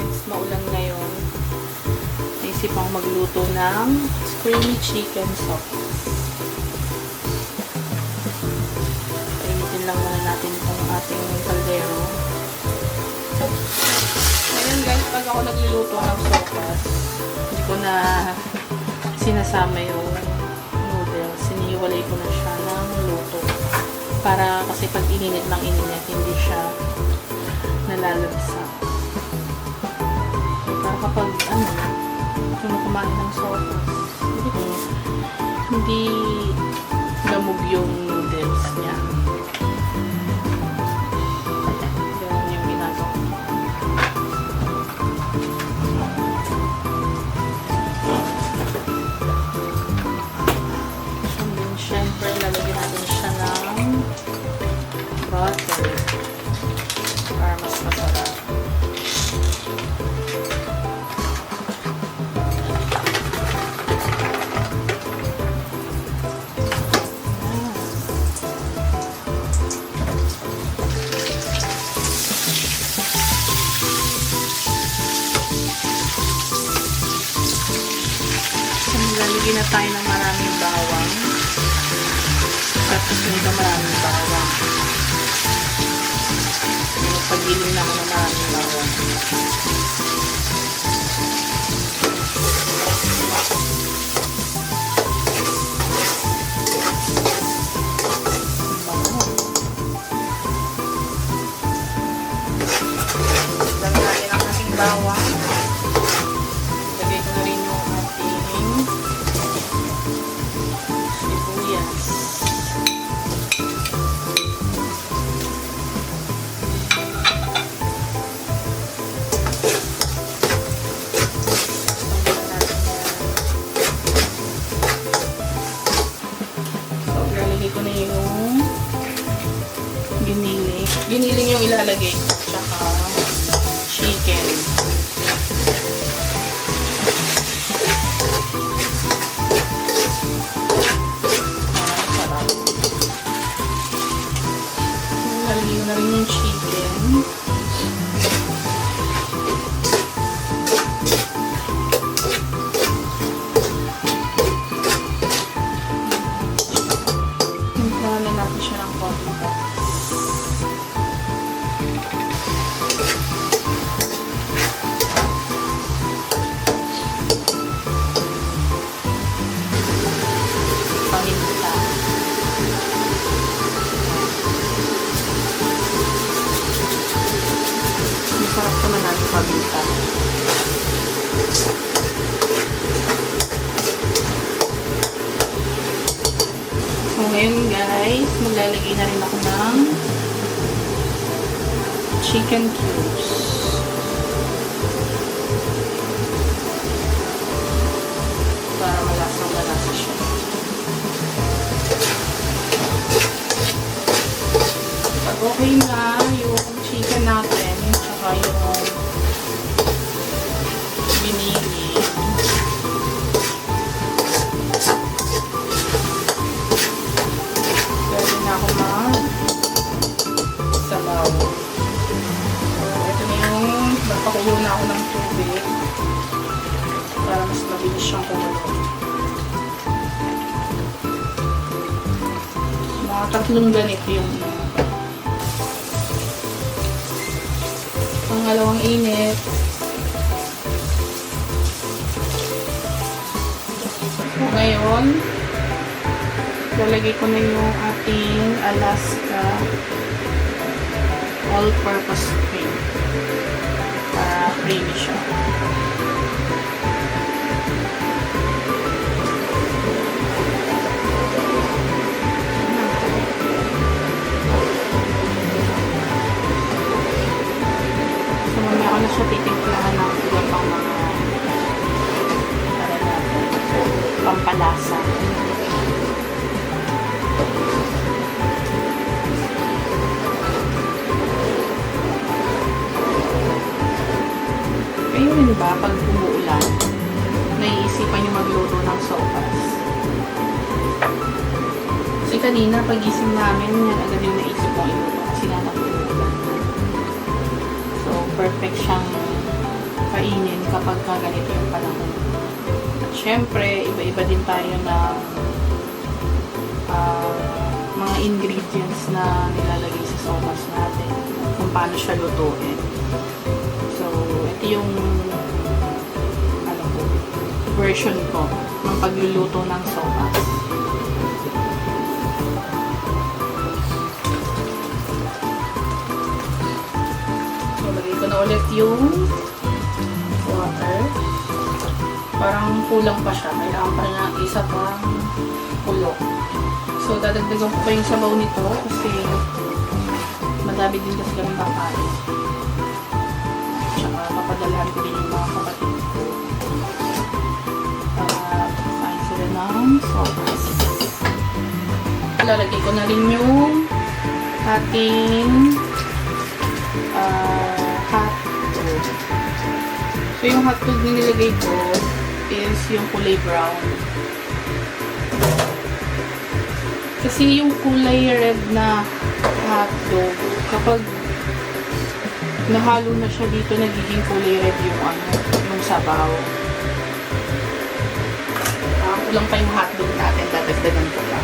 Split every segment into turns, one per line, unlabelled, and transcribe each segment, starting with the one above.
since maulan ngayon, naisip akong magluto ng creamy chicken sauce. Painitin lang muna natin itong ating kaldero. Ngayon guys, pag ako nagluluto ng sopas, hindi ko na sinasama yung noodles. Sinihiwalay ko na siya ng luto. Para kasi pag ininit ng ininit, hindi siya nalalabsa. Para kapag kumain ng sopas, hindi lamog yung noodles niya. Ganun yung ginagawa. And then, syempre, lalagyan natin siya ng butter para mas masarap. Lalagyan na tayo ng maraming bawang. Tapos nito maraming bawang. Pag-ilim na ako ng maraming bawang. Lagyan natin ang ating bawang. Lagay ko na rin yung ating sibuyas. Ilalagay ko na yung giniling. Giniling yung ilalagay ko. Tsaka chicken. Sarap. Ilalagay ko na rin yung chicken. Timplahan natin siya ng konti. Paminta. Masarap naman natin paminta. So, ngayon guys, maglalagay na rin ako ng chicken cubes. Para malasang-malasa siya. Pag okay na yung chicken natin, tsaka yung binili, pwede na ako mag-sabaw. Ito na yung magpakulo na ako ng tubig para mas mabilis siyang kumulo. Mga 3 ganito yung pangalawang init. So, ngayon, lalagay ko na yung ating Alaska all-purpose cream para creamy siya. So, mamaya ako na siya titimplahan ng iba pang mga pampalasa. Ayun, diba? Pag umuulan, naiisipan yung magluto ng sopas. Kasi kanina, pagising namin, yan agad yung naisip kong iluto kasi nga umuulan. So, perfect siyang kainin kapag ganito yung panahon. At syempre, iba-iba din tayo ng mga ingredients na nilalagay sa sopas natin kung paano siya lutuin. So, ito yung version ko ng pagluluto ng sopas. So, lagay ko na ulit yung water. Parang kulang pa siya. Kailangan pa na isa pang kulo. So, dadagdagan ko pa yung sabaw nito kasi madami din kasi kami kakain. Tsaka papadalahan ko din yung mga kapatid ko. Kain sila ng sopas. Lalagay ko na rin yung ating hotdog. So, yung hotdog na nilagay ko is yung kulay brown. Kasi yung kulay red na hotdog, kapag nahalo na siya dito, nagiging kulay red yung sabaw. Kulang pa yung hotdog natin, dadagdagan ko pa.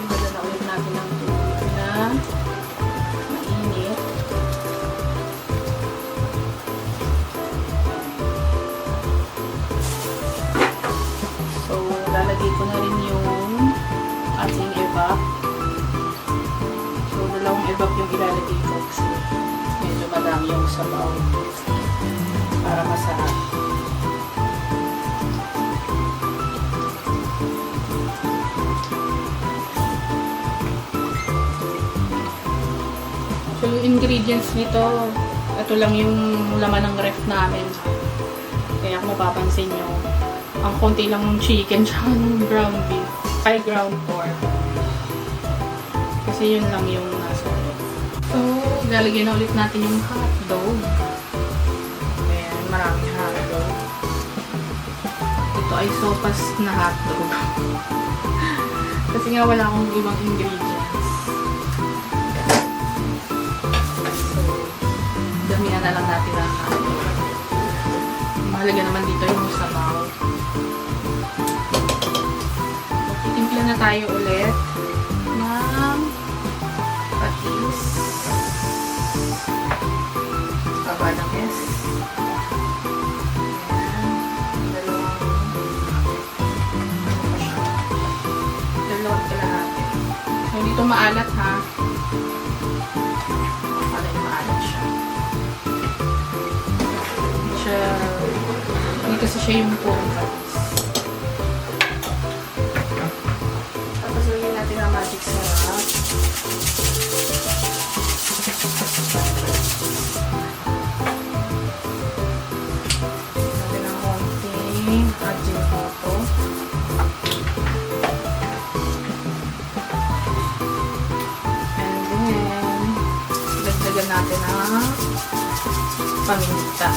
Dala na ulit natin ang tubig na mainit. So, lalagay ko na rin yung ating evap. So, dalawang evap yung ilalagay ko kasi medyo madami yung sabaw para masarap. So, yung ingredients nito, ito lang yung laman ng ref namin. Kaya kung mapapansin nyo, ang konti lang ng chicken tsaka ng ground beef. Ay, ground pork. Kasi yun lang yung nasa ulit. So, lalagyan na ulit natin yung hotdog. Ayan, maraming hotdog. Ito ay sopas na hotdog. Kasi nga wala akong ibang ingredients. So, damihan na lang natin ang hotdog. Mahalaga naman dito yung sabaw. Titimpla na tayo ulit ng patis. Baba ng S. Dalawang kalahati. So, dito maalat ha. Para maalat siya. Hindi kasi siya yung purong patis. Tapos lagyan natin ang magic sarap. Lagyan ng konting ajinomoto. And then, dagdagan natin ang paminta.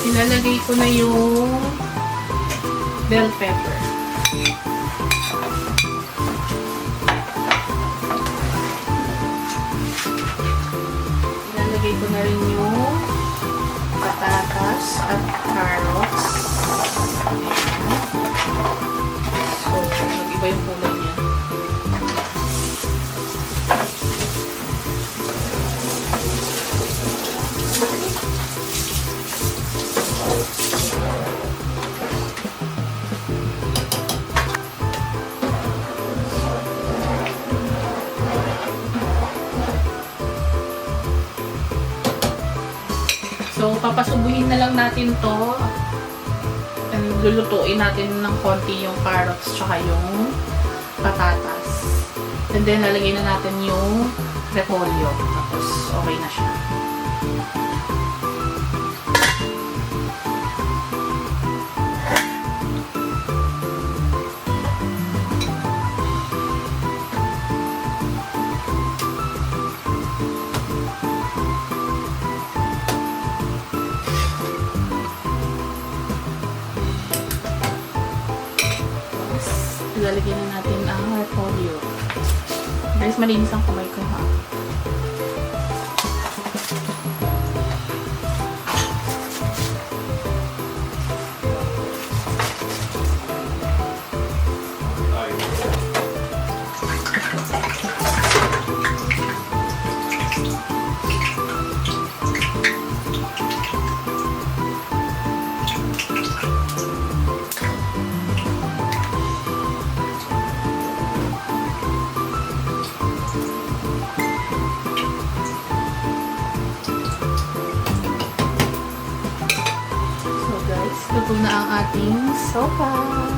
Ilalagay ko na yung bell pepper. Ilalagay ko na rin yung patatas at carrots. So, mag-iba yung kulay niya. So, papasubuhin na lang natin to. And lulutuin natin ng konti yung carrots tsaka yung patatas. And then, lalagay na natin yung repolyo. Tapos, okay na siya. lalagyan na natin ang repolyo. Guys, malinis ang kamay ko ha. Luto na ang ating sopas.